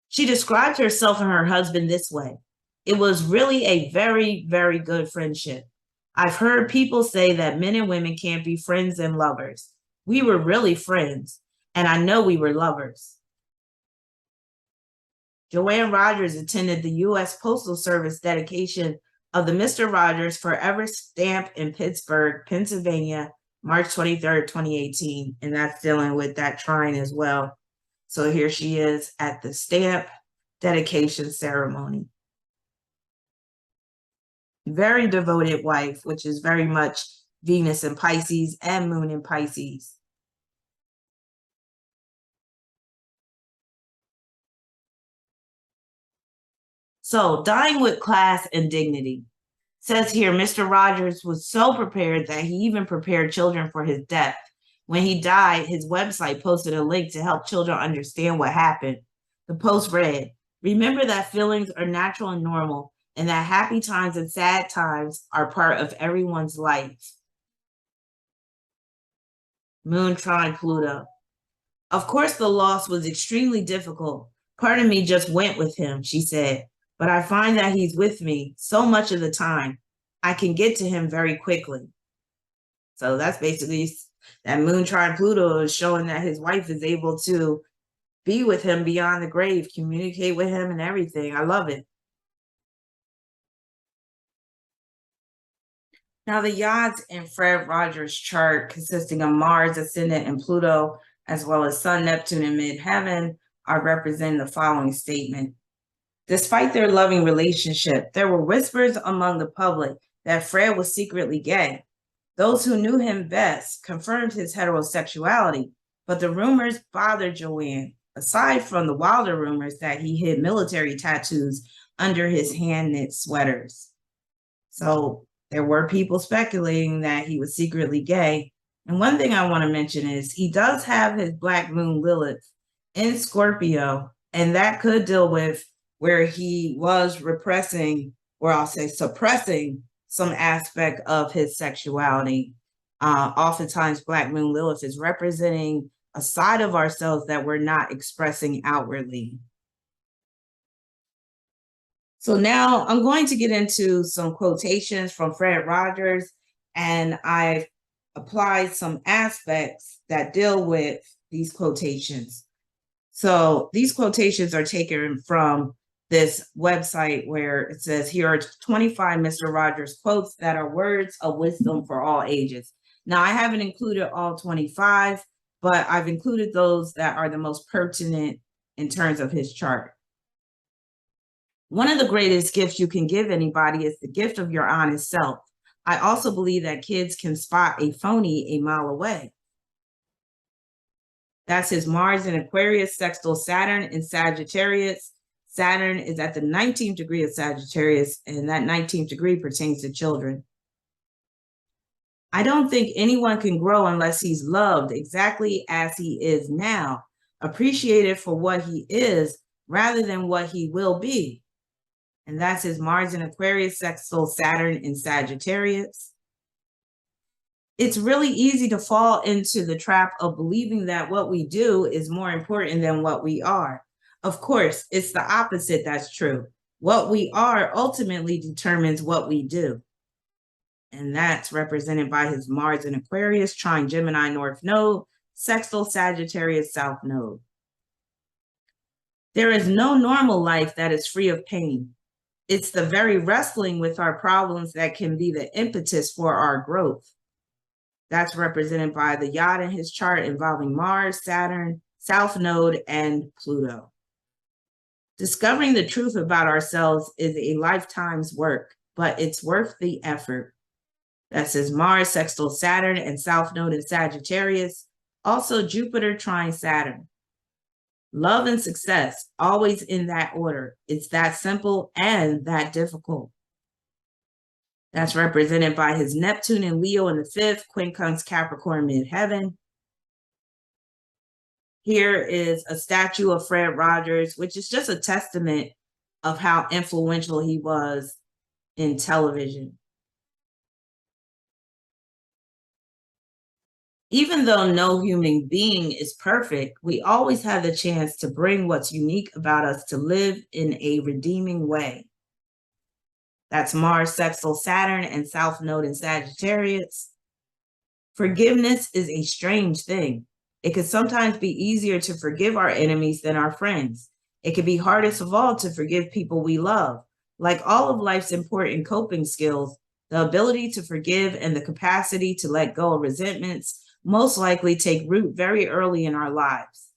She described herself and her husband this way. It was really a very, very good friendship. I've heard people say that men and women can't be friends and lovers. We were really friends, and I know we were lovers. Joanne Rogers attended the U.S. Postal Service dedication of the Mr. Rogers Forever stamp in Pittsburgh, Pennsylvania, March 23rd, 2018, and that's dealing with that trine as well. So here she is at the stamp dedication ceremony. Very devoted wife, which is very much Venus in Pisces and Moon in Pisces. So, dying with class and dignity. Says here, Mr. Rogers was so prepared that he even prepared children for his death. When he died, his website posted a link to help children understand what happened. The post read, remember that feelings are natural and normal, and that happy times and sad times are part of everyone's life. Moon trine Pluto. Of course, the loss was extremely difficult. Part of me just went with him, she said, but I find that he's with me so much of the time. I can get to him very quickly. So that's basically that Moon trine Pluto is showing that his wife is able to be with him beyond the grave, communicate with him and everything. I love it. Now, the yachts in Fred Rogers' chart, consisting of Mars, Ascendant, and Pluto, as well as Sun, Neptune, and Midheaven, are representing the following statement. Despite their loving relationship, there were whispers among the public that Fred was secretly gay. Those who knew him best confirmed his heterosexuality, but the rumors bothered Joanne, aside from the wilder rumors that he hid military tattoos under his hand-knit sweaters. So there were people speculating that he was secretly gay. And one thing I want to mention is he does have his Black Moon Lilith in Scorpio, and that could deal with where he was repressing, or I'll say suppressing, some aspect of his sexuality. Oftentimes, Black Moon Lilith is representing a side of ourselves that we're not expressing outwardly. So now I'm going to get into some quotations from Fred Rogers, and I've applied some aspects that deal with these quotations. So these quotations are taken from this website where it says, here are 25 Mr. Rogers quotes that are words of wisdom for all ages. Now, I haven't included all 25, but I've included those that are the most pertinent in terms of his chart. One of the greatest gifts you can give anybody is the gift of your honest self. I also believe that kids can spot a phony a mile away. That's his Mars in Aquarius, sextile Saturn in Sagittarius. Saturn is at the 19th degree of Sagittarius, and that 19th degree pertains to children. I don't think anyone can grow unless he's loved exactly as he is now, appreciated for what he is rather than what he will be. And that's his Mars in Aquarius, sextile Saturn in Sagittarius. It's really easy to fall into the trap of believing that what we do is more important than what we are. Of course, it's the opposite that's true. What we are ultimately determines what we do. And that's represented by his Mars in Aquarius, trine Gemini North Node, sextile Sagittarius South Node. There is no normal life that is free of pain. It's the very wrestling with our problems that can be the impetus for our growth. That's represented by the yacht in his chart involving Mars, Saturn, South Node, and Pluto. Discovering the truth about ourselves is a lifetime's work, but it's worth the effort. That's his Mars, sextile Saturn, and South Node in Sagittarius. Also Jupiter trine Saturn. Love and success, always in that order. It's that simple and that difficult. That's represented by his Neptune and Leo in the 5th, quincunx Capricorn midheaven. Here is a statue of Fred Rogers, which is just a testament of how influential he was in television. Even though no human being is perfect, we always have the chance to bring what's unique about us to live in a redeeming way. That's Mars, sextile Saturn, and South Node in Sagittarius. Forgiveness is a strange thing. It can sometimes be easier to forgive our enemies than our friends. It can be hardest of all to forgive people we love. Like all of life's important coping skills, the ability to forgive and the capacity to let go of resentments most likely take root very early in our lives.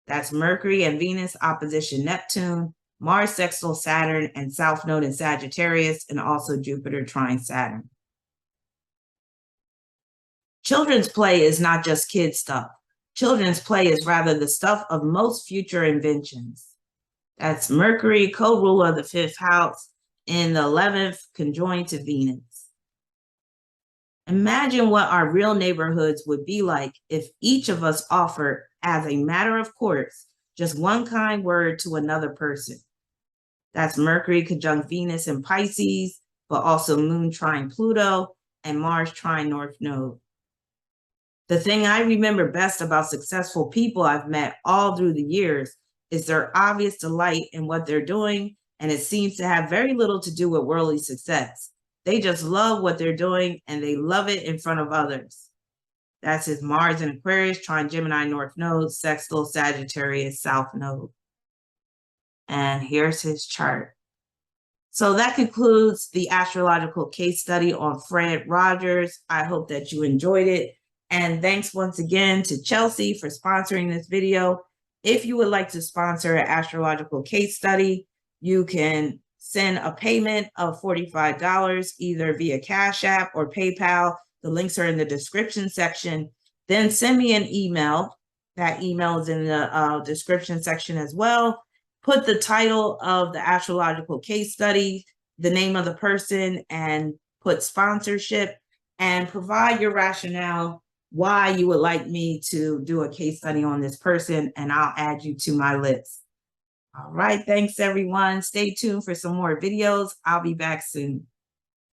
That's Mercury and Venus opposition Neptune, Mars sextile Saturn, and South Node in Sagittarius, and also Jupiter trine Saturn. Children's play is not just kid stuff. Children's play is rather the stuff of most future inventions. That's Mercury, co-ruler of the 5th house, in the 11th, conjoined to Venus. Imagine what our real neighborhoods would be like if each of us offered, as a matter of course, just one kind word to another person. That's Mercury conjunct Venus in Pisces, but also Moon trine Pluto and Mars trine North Node. The thing I remember best about successful people I've met all through the years is their obvious delight in what they're doing, and it seems to have very little to do with worldly success. They just love what they're doing, and they love it in front of others. That's his Mars in Aquarius, trine Gemini North Node, sextile Sagittarius South Node. And here's his chart. So that concludes the astrological case study on Fred Rogers. I hope that you enjoyed it. And thanks once again to Chelsea for sponsoring this video. If you would like to sponsor an astrological case study, you can send a payment of $45 either via Cash App or PayPal. The links are in the description section. Then send me an email. That email is in the description section as well. Put the title of the astrological case study, the name of the person, and put sponsorship, and provide your rationale why you would like me to do a case study on this person, and I'll add you to my list. All right, thanks everyone. Stay tuned for some more videos. I'll be back soon.